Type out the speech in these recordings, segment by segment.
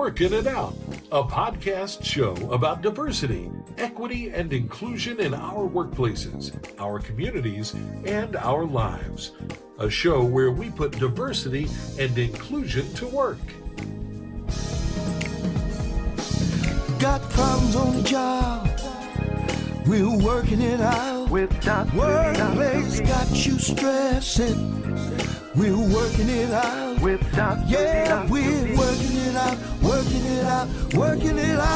Working It Out, a podcast show about diversity, equity, and inclusion in our workplaces, our communities, and our lives. A show where we put diversity and inclusion to work. Got problems on the job, we're working it out. Workplace got you stressing, we're working it out. Yeah, we're working it out, working it out, working it out.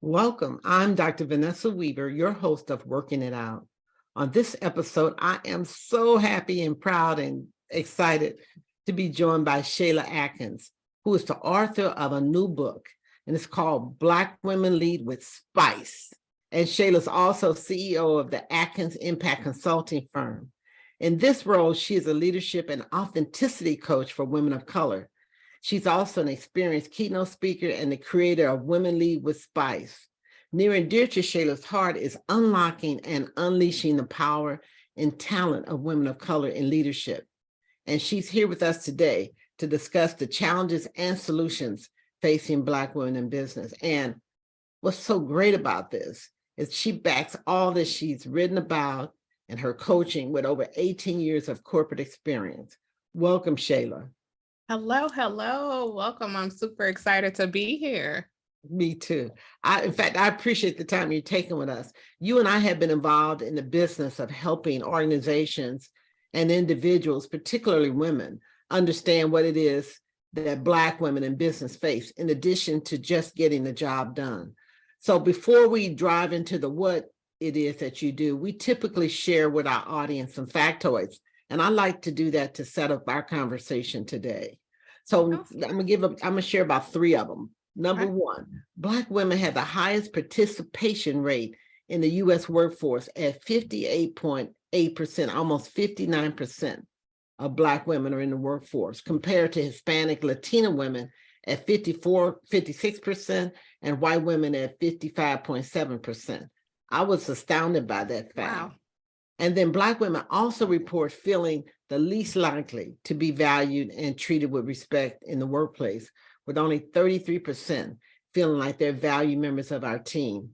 Welcome. I'm Dr. Vanessa Weaver, your host of Working It Out. On this episode, I am so happy and proud and excited to be joined by Shayla Atkins, who is the author of a new book, and it's called Black Women Lead with S.P.I.C.E. And Shayla's also CEO of the Atkins Impact Consulting Firm. In this role, she is a leadership and authenticity coach for women of color. She's also an experienced keynote speaker and the creator of Women Lead with S.P.I.C.E. Near and dear to Shayla's heart is unlocking and unleashing the power and talent of women of color in leadership. And she's here with us today to discuss the challenges and solutions facing Black women in business. And what's so great about this is she backs all that she's written about and her coaching with over 18 years of corporate experience. Welcome, Shayla. Hello. Welcome. I'm super excited to be here. Me too. In fact, I appreciate the time you're taking with us. You and I have been involved in the business of helping organizations and individuals, particularly women, understand what it is that Black women in business face, in addition to just getting the job done. So before we dive into the what it is that you do, we typically share with our audience some factoids. And I like to do that to set up our conversation today. So I'm gonna share about three of them. Number one, Black women have the highest participation rate in the US workforce at 58.8%, almost 59% of Black women are in the workforce, compared to Hispanic Latina women at 56%, and white women at 55.7%. I was astounded by that fact. Wow. And then Black women also report feeling the least likely to be valued and treated with respect in the workplace, with only 33% feeling like they're valued members of our team,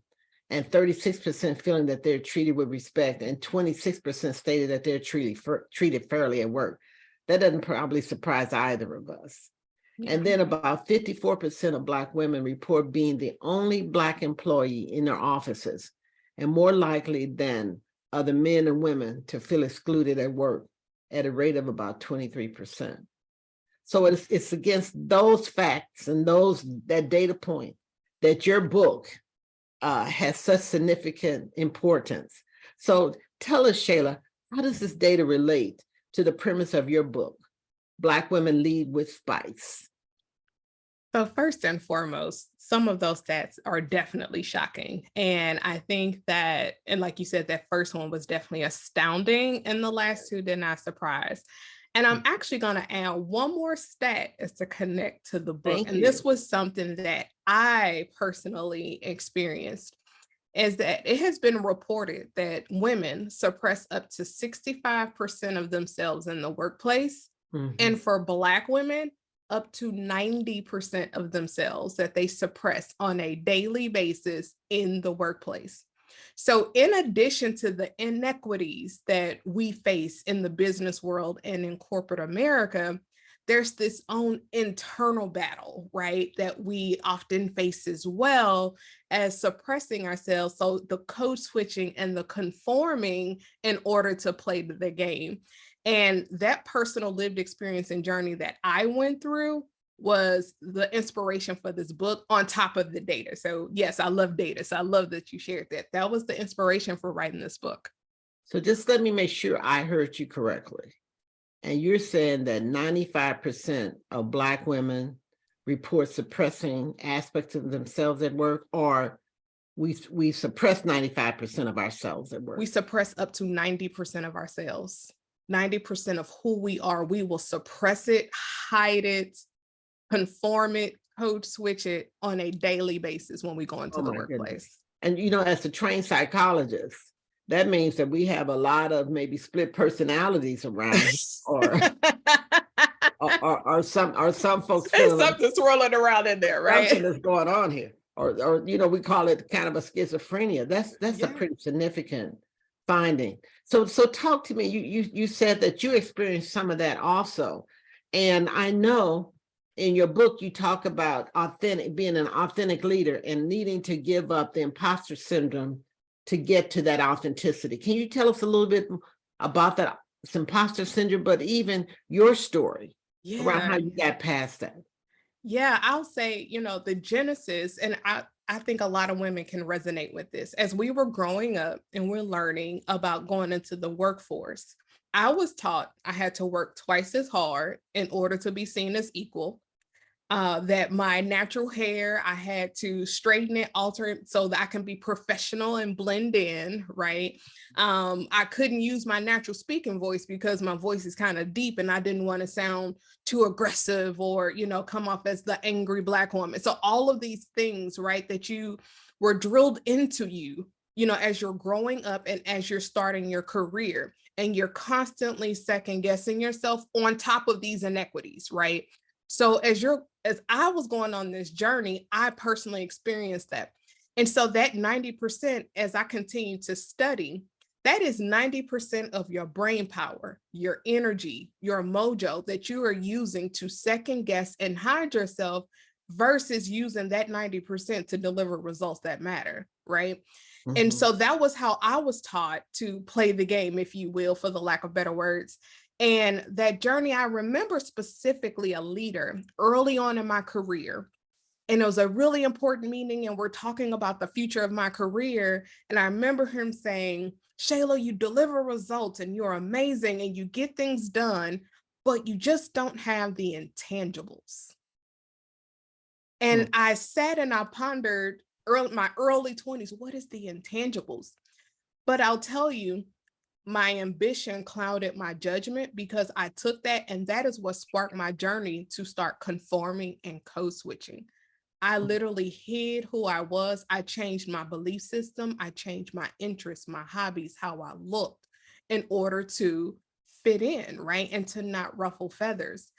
and 36% feeling that they're treated with respect, and 26% stated that they're treated fairly at work. That doesn't probably surprise either of us. Yeah. And then about 54% of Black women report being the only Black employee in their offices, and more likely than other men and women to feel excluded at work at a rate of about 23%. So it's against those facts and that data point that your book has such significant importance. So tell us, Shayla, how does this data relate to the premise of your book, Black Women Lead with S.P.I.C.E.? So first and foremost, some of those stats are definitely shocking. And I think that, and like you said, that first one was definitely astounding, and the last two did not surprise. And I'm actually going to add one more stat as to connect to the book. And this was something that I personally experienced, is that it has been reported that women suppress up to 65% of themselves in the workplace. Mm-hmm. And for Black women, up to 90% of themselves that they suppress on a daily basis in the workplace. So in addition to the inequities that we face in the business world and in corporate America, there's this own internal battle, right, that we often face as well as suppressing ourselves. So the code switching and the conforming in order to play the game. And that personal lived experience and journey that I went through was the inspiration for this book, on top of the data. So yes, I love data. So I love that you shared that. That was the inspiration for writing this book. So just let me make sure I heard you correctly. And you're saying that 95% of Black women report suppressing aspects of themselves at work, or we suppress 95% of ourselves at work? We suppress up to 90% of ourselves. 90% of who we are, we will suppress it, hide it, conform it, code switch it on a daily basis when we go into the workplace. Goodness. And, you know, as a trained psychologist, that means that we have a lot of maybe split personalities around or or some folks There's feeling like something swirling around in there, right? something is going on here, or we call it kind of a schizophrenia. That's a Yeah. pretty significant finding. So talk to me. You said that you experienced some of that also, and I know in your book you talk about being an authentic leader and needing to give up the imposter syndrome to get to that authenticity. Can you tell us a little bit about that imposter syndrome, but even your story around how you got past that? Yeah, I'll say, the genesis, and I think a lot of women can resonate with this. As we were growing up and we're learning about going into the workforce, I was taught I had to work twice as hard in order to be seen as equal. That my natural hair, I had to straighten it, alter it so that I can be professional and blend in, right? I couldn't use my natural speaking voice because my voice is kind of deep and I didn't want to sound too aggressive or, come off as the angry Black woman. So all of these things, right, that you were drilled into you, as you're growing up and as you're starting your career, and you're constantly second guessing yourself on top of these inequities, right? So as I was going on this journey, I personally experienced that. And so that 90%, as I continue to study, that is 90% of your brain power, your energy, your mojo that you are using to second guess and hide yourself versus using that 90% to deliver results that matter, right? And so that was how I was taught to play the game, if you will, for the lack of better words. And that journey, I remember specifically a leader early on in my career, and it was a really important meeting, and we're talking about the future of my career. And I remember him saying, Shayla, you deliver results and you're amazing and you get things done, but you just don't have the intangibles. And I sat and I pondered my early 20s, what is the intangibles? But I'll tell you, my ambition clouded my judgment because I took that, and that is what sparked my journey to start conforming and code switching. I literally hid who I was. I changed my belief system. I changed my interests, my hobbies, how I looked in order to fit in, right? And to not ruffle feathers.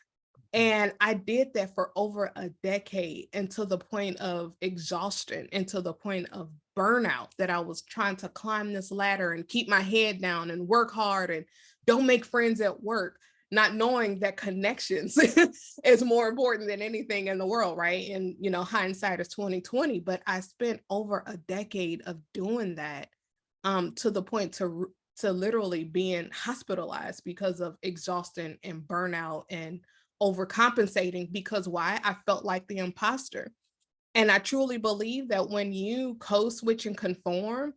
And I did that for over a decade, and to the point of exhaustion and to the point of burnout, that I was trying to climb this ladder and keep my head down and work hard and don't make friends at work, not knowing that connections is more important than anything in the world, right? And hindsight is 2020, but I spent over a decade of doing that, to the point to literally being hospitalized because of exhaustion and burnout and overcompensating, because why? I felt like the imposter. And I truly believe that when you code switch and conform,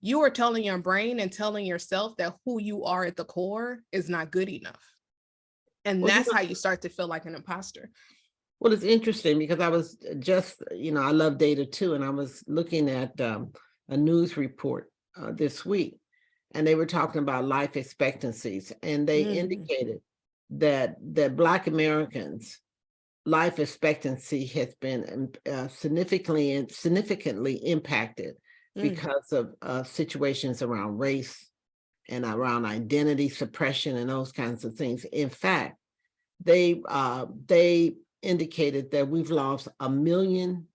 you are telling your brain and telling yourself that who you are at the core is not good enough. And that's how you start to feel like an imposter. Well, it's interesting because I was just, I love data too. And I was looking at a news report this week, and they were talking about life expectancies, and they indicated that Black Americans' life expectancy has been significantly impacted because of situations around race and around identity suppression and those kinds of things. In fact, they indicated that we've lost 1 million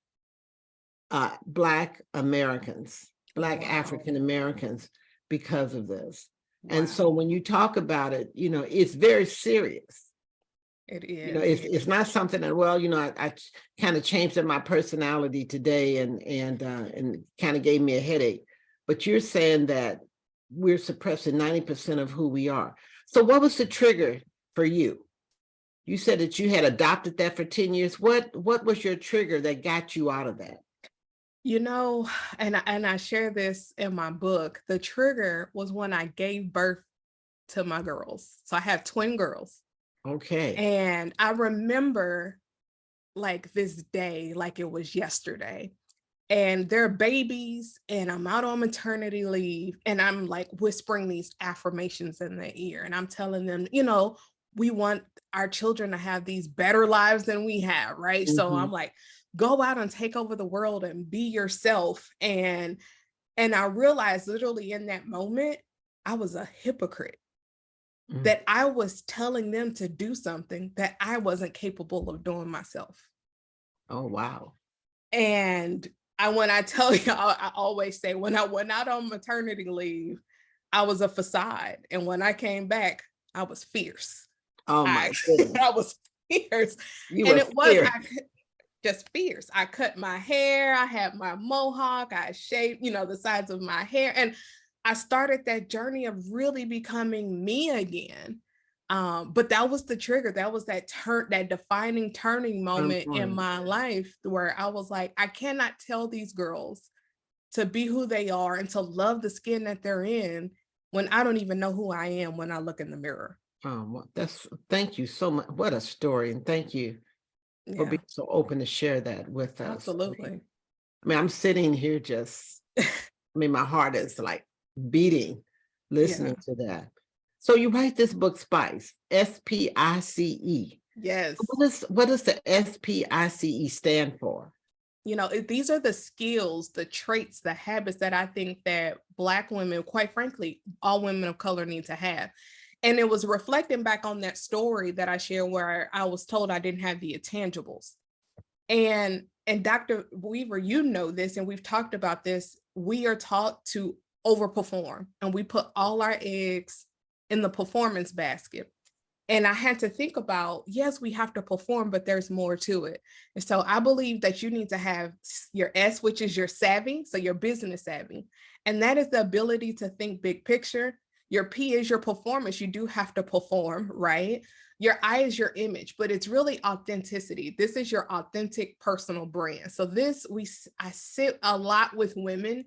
Black Americans, Black African Americans, because of this. And so when you talk about it, it's very serious. It is. It's not something that, I kind of changed up my personality today and kind of gave me a headache. But you're saying that we're suppressing 90% of who we are. So what was the trigger for you? You said that you had adopted that for 10 years. What was your trigger that got you out of that? And I share this in my book. The trigger was when I gave birth to my girls. So I have twin girls. Okay. And I remember like this day, like it was yesterday. And they're babies, and I'm out on maternity leave, and I'm like whispering these affirmations in their ear. And I'm telling them, we want our children to have these better lives than we have, right? So I'm like, go out and take over the world and be yourself. And I realized literally in that moment, I was a hypocrite. that I was telling them to do something that I wasn't capable of doing myself. Oh, wow. And when I tell you, I always say, when I went out on maternity leave, I was a facade. And when I came back, I was fierce. Oh, my goodness. I was fierce. You and were it was fierce. just fierce. I cut my hair. I had my mohawk. I shaved, the sides of my hair. And I started that journey of really becoming me again. But that was the trigger. That was that defining turning moment in my life where I was like, I cannot tell these girls to be who they are and to love the skin that they're in when I don't even know who I am when I look in the mirror. Well, thank you so much. What a story. And thank you for being so open to share that with us. Absolutely. I mean, I'm sitting here my heart is like beating listening to that. So you write this book, S.P.I.C.E, S-P-I-C-E. Yes. What does the S.P.I.C.E stand for? These are the skills, the traits, the habits that I think that Black women, quite frankly, all women of color need to have. And it was reflecting back on that story that I shared where I was told I didn't have the intangibles. And Dr. Weaver, you know this, and we've talked about this. We are taught to overperform, and we put all our eggs in the performance basket. And I had to think about, yes, we have to perform, but there's more to it. And so I believe that you need to have your S, which is your savvy, so your business savvy. And that is the ability to think big picture. Your P is your performance. You do have to perform, right? Your I is your image, but it's really authenticity. This is your authentic personal brand. So I sit a lot with women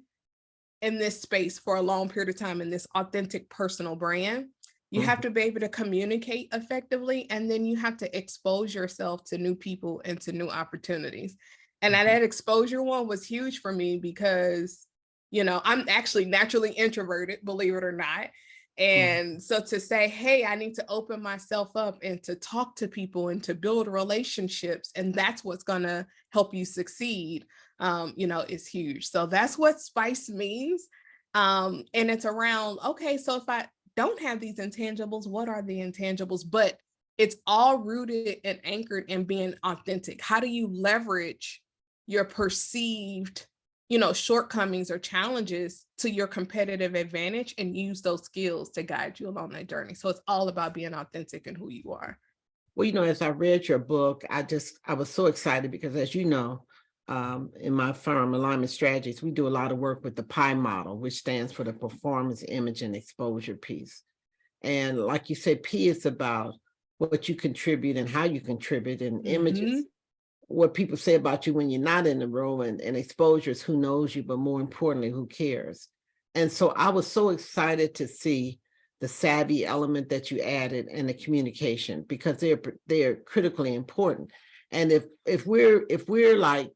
in this space for a long period of time in this authentic personal brand. You have to be able to communicate effectively, and then you have to expose yourself to new people and to new opportunities. And that exposure one was huge for me because, I'm actually naturally introverted, believe it or not. And so to say, hey, I need to open myself up and to talk to people and to build relationships, and that's what's going to help you succeed, is huge. So that's what S.P.I.C.E means. And it's around, okay, so if I don't have these intangibles, what are the intangibles? But it's all rooted and anchored in being authentic. How do you leverage your perceived shortcomings or challenges to your competitive advantage and use those skills to guide you along that journey? So it's all about being authentic in who you are. Well, as I read your book, I was so excited because, as you know, in my firm, Alignment Strategies, we do a lot of work with the PI model, which stands for the performance, image, and exposure piece. And like you said, P is about what you contribute and how you contribute, and images, what people say about you when you're not in the room, and exposure is who knows you, but more importantly, who cares. And so I was so excited to see the savvy element that you added and the communication, because they're critically important. And if we're like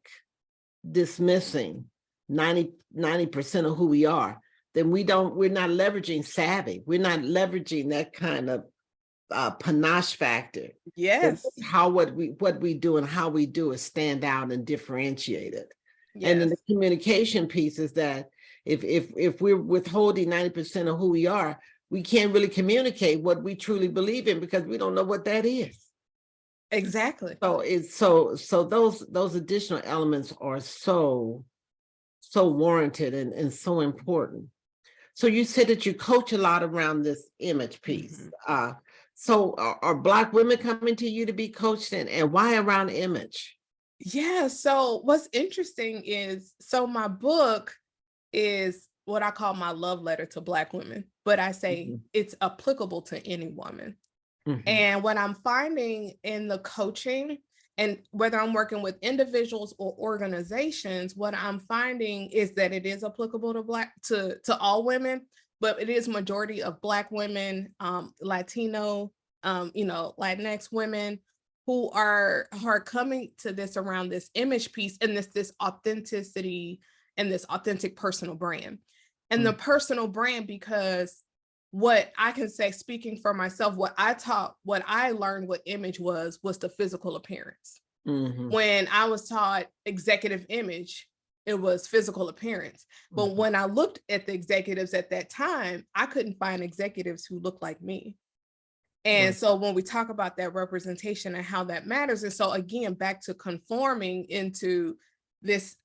dismissing 90% of who we are, then we're not leveraging savvy. We're not leveraging that kind of panache factor. Yes. How what we do and how we do is stand out and differentiate it. Yes. And then the communication piece is that if we're withholding 90% of who we are, we can't really communicate what we truly believe in because we don't know what that is. Exactly. So it's so those additional elements are so warranted and so important. So you said that you coach a lot around this image piece. So are Black women coming to you to be coached, and why around image? Yeah. So what's interesting is, my book is what I call my love letter to Black women, but I say it's applicable to any woman. And what I'm finding in the coaching, and whether I'm working with individuals or organizations, what I'm finding is that it is applicable to all women, but it is majority of Black women, Latino, Latinx women who are coming to this around this image piece and this authenticity and this authentic personal brand. And the personal brand, because what I can say, speaking for myself, what I learned what image was the physical appearance. When I was taught executive image, it was physical appearance. But when I looked at the executives at that time, I couldn't find executives who looked like me. And so when we talk about that representation and how that matters, and so again, back to conforming into this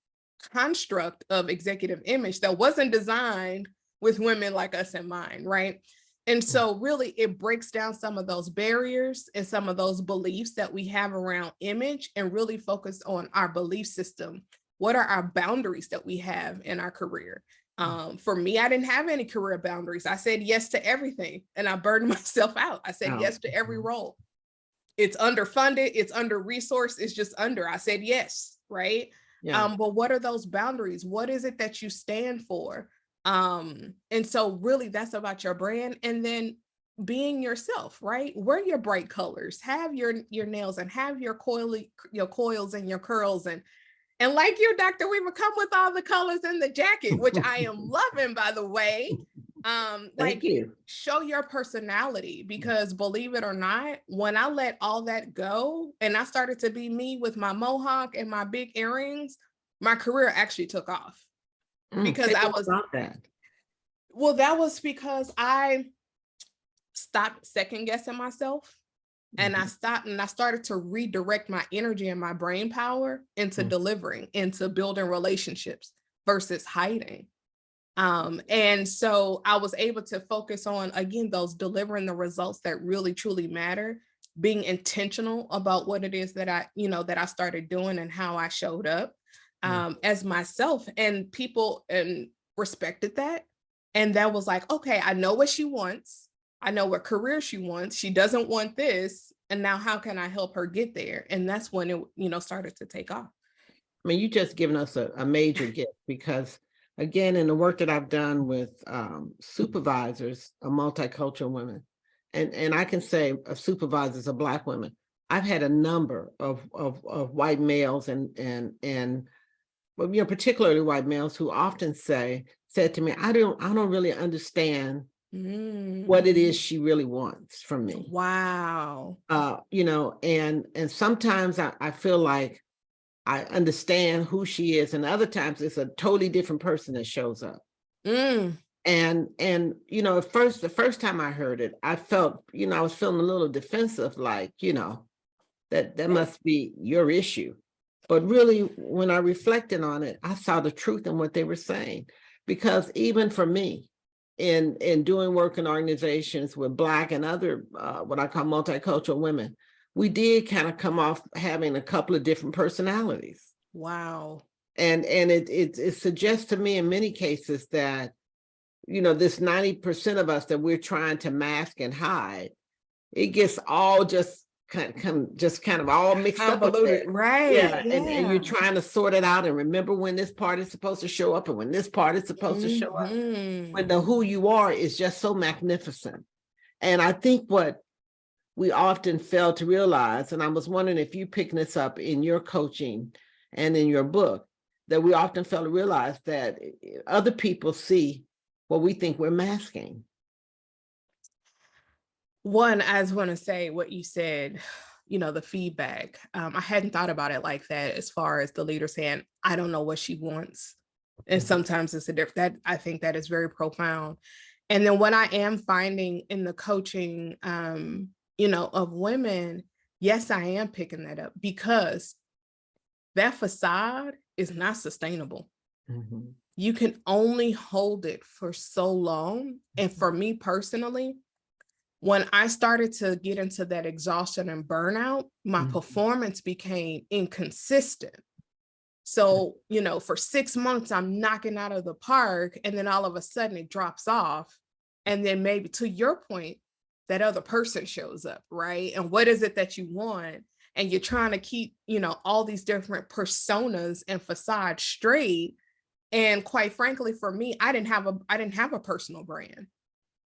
construct of executive image that wasn't designed with women like us in mind, right? And so really it breaks down some of those barriers and some of those beliefs that we have around image and really focus on our belief system. What are our boundaries that we have in our career? For me, I didn't have any career boundaries. I said yes to everything and I burned myself out. I said yes to every role. It's underfunded, it's under resourced, it's just under. I said yes, right? Yeah. But what are those boundaries? What is it that you stand for? And so really that's about your brand, and then being yourself, right? Wear your bright colors, have your nails and have your coils and your curls, and like you, Dr. Weaver, come with all the colors in the jacket, which I am loving, by the way. Thank you. Show your personality, because believe it or not, when I let all that go and I started to be me with my mohawk and my big earrings, my career actually took off. Because I was not that. Well, that was because I stopped second guessing myself. And I stopped and I started to redirect my energy and my brain power into delivering, into building relationships versus hiding. And so I was able to focus on, again, those delivering the results that really truly matter, being intentional about what it is that I started doing and how I showed up as myself, and people respected that. And that was like, okay, I know what she wants. I know what career she wants. She doesn't want this. And now how can I help her get there? And that's when it, started to take off. I mean, you just given us a major gift, because again, in the work that I've done with supervisors of multicultural women, and I can say supervisors of Black women, I've had a number of white males and particularly white males who often said to me, I don't really understand what it is she really wants from me. Wow. And sometimes I feel like I understand who she is, and other times it's a totally different person that shows up. And the first time I heard it, I felt, I was feeling a little defensive, like, that must be your issue. But really, when I reflected on it, I saw the truth in what they were saying. Because even for me, in doing work in organizations with Black and other what I call multicultural women, we did kind of come off having a couple of different personalities. Wow. And it suggests to me in many cases that, this 90% of us that we're trying to mask and hide, it gets all just kind of all mixed up. Right. Yeah. And you're trying to sort it out and remember when this part is supposed to show up and when this part is supposed to show up. When the who you are is just so magnificent. And I think what we often fail to realize, and I was wondering if you picking this up in your coaching and in your book, that we often fail to realize that other people see what we think we're masking. One, I just want to say what you said, the feedback. I hadn't thought about it like that, as far as the leader saying, I don't know what she wants. And sometimes it's that I think that is very profound. And then what I am finding in the coaching, of women, yes, I am picking that up, because that facade is not sustainable. You can only hold it for so long. And for me personally, when I started to get into that exhaustion and burnout, my performance became inconsistent. So, for 6 months, I'm knocking out of the park, and then all of a sudden it drops off. And then maybe, to your point, that other person shows up, right? And what is it that you want? And you're trying to keep, all these different personas and facades straight. And quite frankly, for me, I didn't have a personal brand.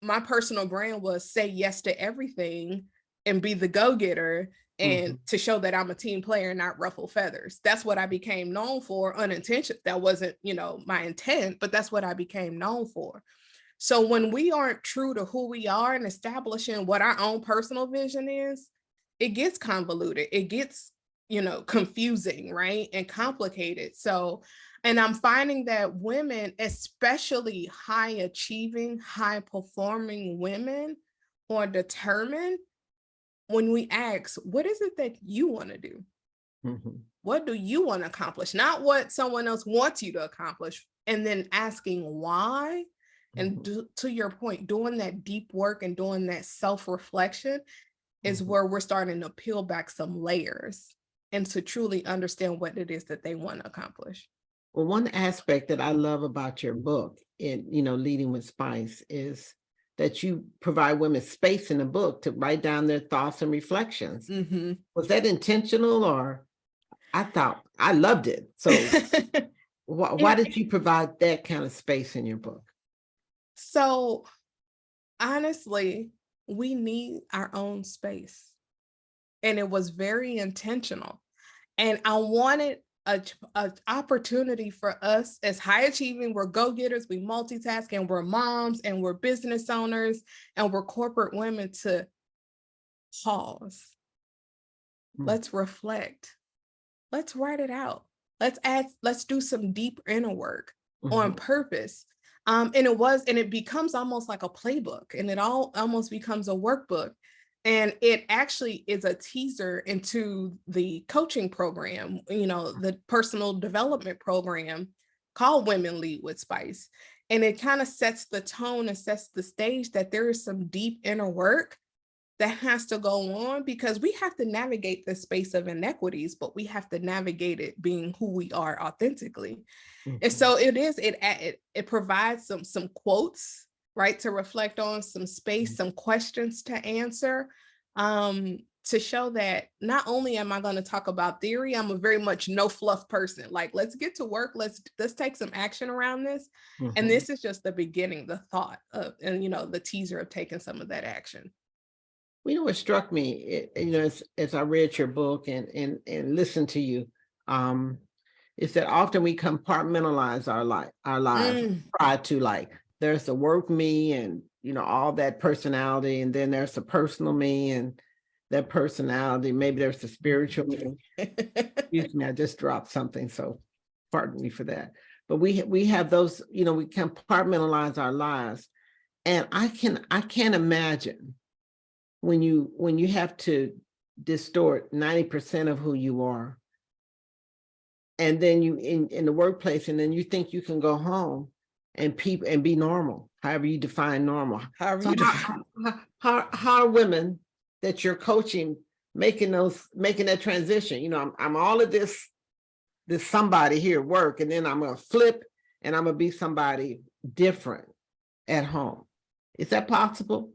My personal brand was say yes to everything and be the go-getter, and to show that I'm a team player and not ruffle feathers. That's what I became known for, unintentional. That wasn't, my intent, but that's what I became known for. So when we aren't true to who we are and establishing what our own personal vision is, it gets convoluted. It gets, confusing, right? And complicated. So, and I'm finding that women, especially high achieving, high performing women, are determined when we ask, what is it that you want to do? Mhm. What do you want to accomplish? Not what someone else wants you to accomplish. And then asking why. And to your point, doing that deep work and doing that self-reflection is where we're starting to peel back some layers and to truly understand what it is that they want to accomplish. Well, one aspect that I love about your book, in Leading with S.P.I.C.E, is that you provide women space in the book to write down their thoughts and reflections. Was that intentional, or I loved it? So why did you provide that kind of space in your book? So honestly, we need our own space. And it was very intentional. And I wanted an opportunity for us as high achieving, we're go-getters, we multitask, and we're moms, and we're business owners, and we're corporate women to pause. Let's reflect. Let's write it out. Let's do some deep inner work on purpose. And it becomes almost like a playbook, and it almost becomes a workbook. And it actually is a teaser into the coaching program, the personal development program called Women Lead with S.P.I.C.E. And it kind of sets the tone and sets the stage that there is some deep inner work that has to go on, because we have to navigate the space of inequities, but we have to navigate it being who we are authentically. And so it provides some quotes, right, to reflect on, some space, some questions to answer, to show that not only am I going to talk about theory, I'm a very much no fluff person. Like, let's get to work. Let's take some action around this. And this is just the beginning, the thought of, and the teaser of taking some of that action. What struck me, as I read your book and listened to you, is that often we compartmentalize our lives, try to, there's the work me and, all that personality, and then there's the personal me and that personality, maybe there's the spiritual me. Excuse me, I just dropped something, so pardon me for that. But we have those, we compartmentalize our lives. And I can't imagine when you have to distort 90% of who you are, and then you in the workplace, and then you think you can go home and be normal, however you define normal. How are women that you're coaching making that transition? I'm all of this somebody here at work, and then I'm gonna flip and I'm gonna be somebody different at home. Is that possible?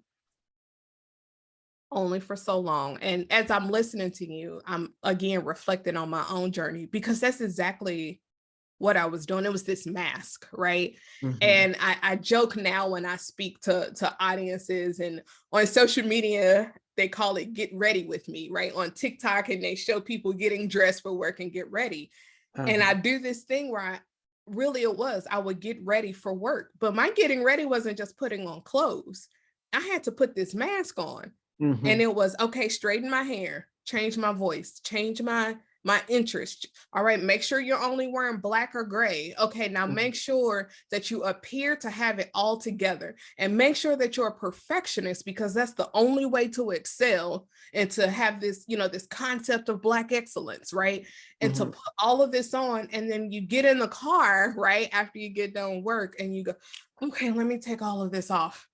Only for so long. And as I'm listening to you, I'm again reflecting on my own journey, because that's exactly what I was doing. It was this mask, right? And I joke now when I speak to audiences, and on social media, they call it get ready with me, right? On TikTok, and they show people getting dressed for work and get ready. And I do this thing where I would get ready for work, but my getting ready wasn't just putting on clothes. I had to put this mask on. And it was, okay, straighten my hair, change my voice, change my interest. All right, make sure you're only wearing black or gray. Okay, now make sure that you appear to have it all together, and make sure that you're a perfectionist, because that's the only way to excel and to have this, this concept of Black excellence, right? And to put all of this on, and then you get in the car, right, after you get done work, and you go, okay, let me take all of this off.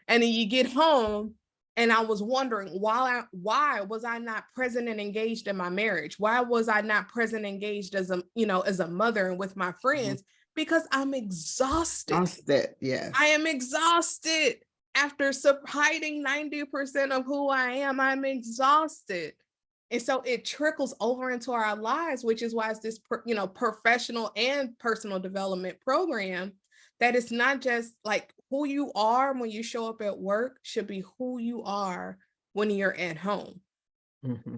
And then you get home, and I was wondering, why was I not present and engaged in my marriage? Why was I not present and engaged as a mother and with my friends? Because I'm exhausted. Yes. I am exhausted. After hiding 90% of who I am, I'm exhausted. And so it trickles over into our lives, which is why it's this, professional and personal development program, that it's not just like who you are when you show up at work should be who you are when you're at home.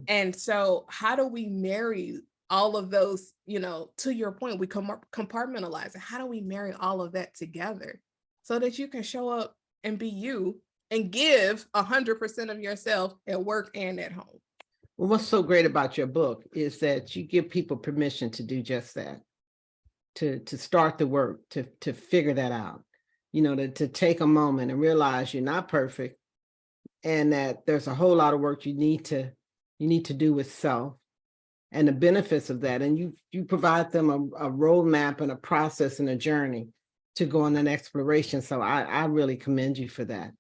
And so how do we marry all of those, to your point, we compartmentalize it. How do we marry all of that together so that you can show up and be you and give 100% of yourself at work and at home? Well, what's so great about your book is that you give people permission to do just that, to start the work, to figure that out, to take a moment and realize you're not perfect, and that there's a whole lot of work you need to do with self and the benefits of that. And you provide them a roadmap and a process and a journey to go on an exploration. So I really commend you for that.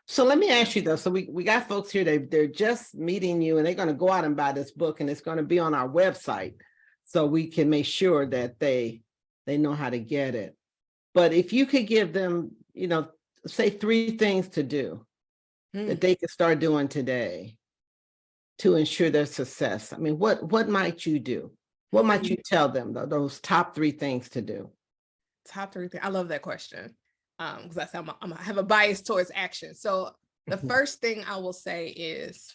So let me ask you though, so we got folks here, they're just meeting you and they're going to go out and buy this book, and it's going to be on our website so we can make sure that they know how to get it. But if you could give them, say 3 things to do that they could start doing today to ensure their success. I mean, what might you do? What might you tell them, though, those top 3 things to do? Top 3 things. I love that question. Because I have a bias towards action. So the first thing I will say is,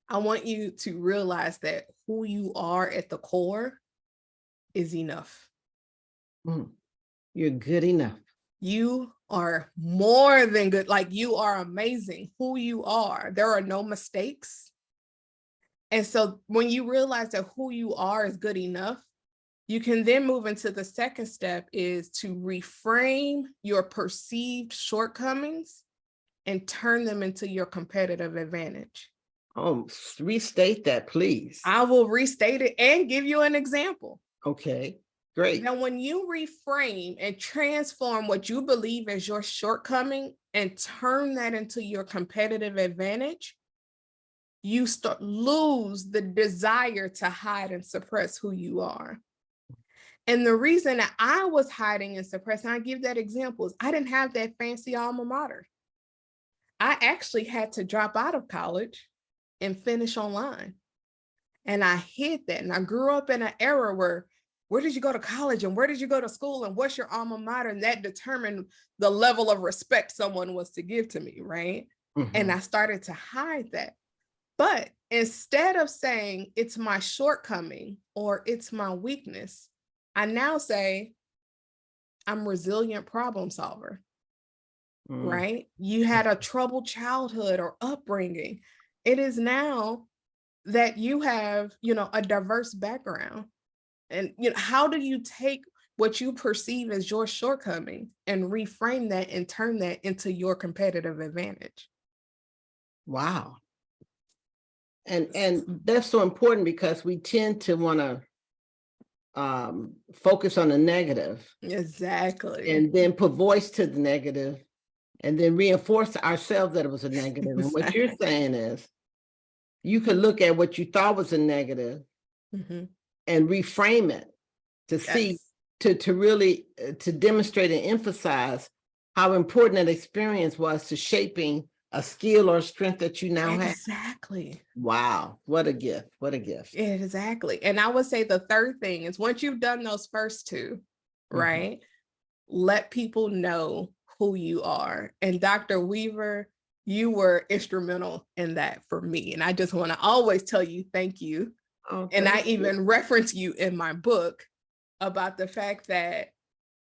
I want you to realize that who you are at the core is enough. You're good enough. You are more than good. Like, you are amazing. Who you are. There are no mistakes. And so when you realize that who you are is good enough, you can then move into the second step, is to reframe your perceived shortcomings and turn them into your competitive advantage. Oh, restate that, please. I will restate it and give you an example. Okay, great. Now, when you reframe and transform what you believe as your shortcoming and turn that into your competitive advantage, you lose the desire to hide and suppress who you are. And the reason that I was hiding and suppressing, I give that example, is I didn't have that fancy alma mater. I actually had to drop out of college and finish online. And I hid that. And I grew up in an era where did you go to college and where did you go to school and what's your alma mater? And that determined the level of respect someone was to give to me, right? And I started to hide that. But instead of saying it's my shortcoming or it's my weakness, I now say I'm a resilient problem solver, right? You had a troubled childhood or upbringing. It is now that you have, a diverse background. And, how do you take what you perceive as your shortcoming and reframe that and turn that into your competitive advantage? Wow. And that's so important, because we tend to want to focus on the negative. Exactly. And then put voice to the negative and then reinforce ourselves that it was a negative. And what you're saying is, you could look at what you thought was a negative and reframe it to see, to really, to demonstrate and emphasize how important that experience was to shaping a skill or strength that you now have. Exactly. Wow. What a gift. What a gift. Exactly. And I would say the third thing is, once you've done those first 2, right, let people know who you are. And Dr. Weaver, you were instrumental in that for me. And I just want to always tell you, thank you. And I even reference you in my book about the fact that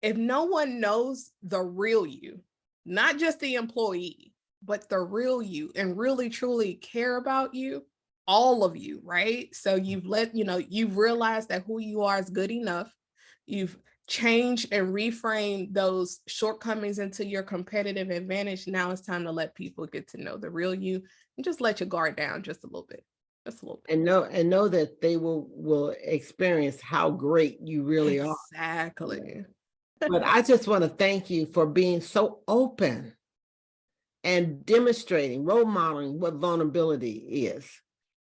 if no one knows the real you, not just the employee, but the real you, and really truly care about you, all of you, right? So you've you've realized that who you are is good enough. You've changed and reframed those shortcomings into your competitive advantage. Now it's time to let people get to know the real you, and just let your guard down just a little bit. Just a little bit. And know that they will experience how great you really are. Exactly. But I just want to thank you for being so open and demonstrating, role modeling what vulnerability is.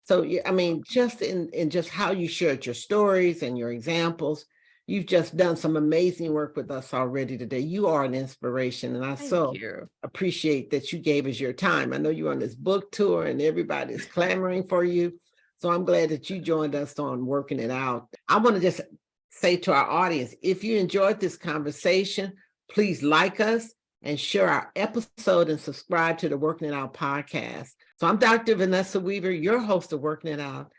So, I mean, just in just how you shared your stories and your examples, you've just done some amazing work with us already today. You are an inspiration, and I appreciate that you gave us your time. I know you're on this book tour and everybody's clamoring for you. So I'm glad that you joined us on Working It Out. I want to just say to our audience, if you enjoyed this conversation, please like us and share our episode and subscribe to the Working It Out podcast. So I'm Dr. Vanessa Weaver, your host of Working It Out.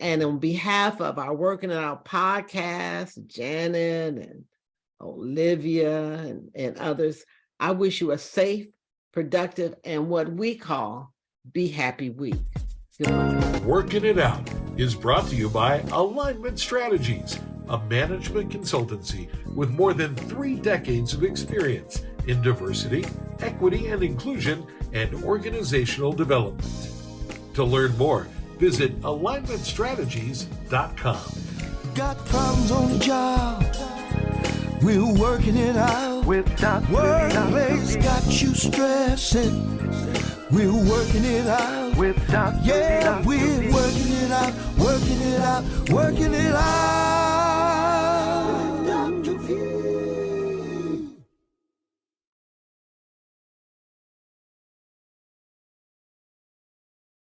And on behalf of our Working It Out podcast, Janet and Olivia and others, I wish you a safe, productive, and what we call Be Happy week. Goodbye. Working It Out is brought to you by Alignment Strategies, a management consultancy with more than 3 decades of experience in diversity, equity, and inclusion and organizational development. To learn more, visit alignmentstrategies.com. Got problems on the job, we're working it out. Workplace got you stressing, we're working it out. Yeah, we're working it out, working it out, working it out.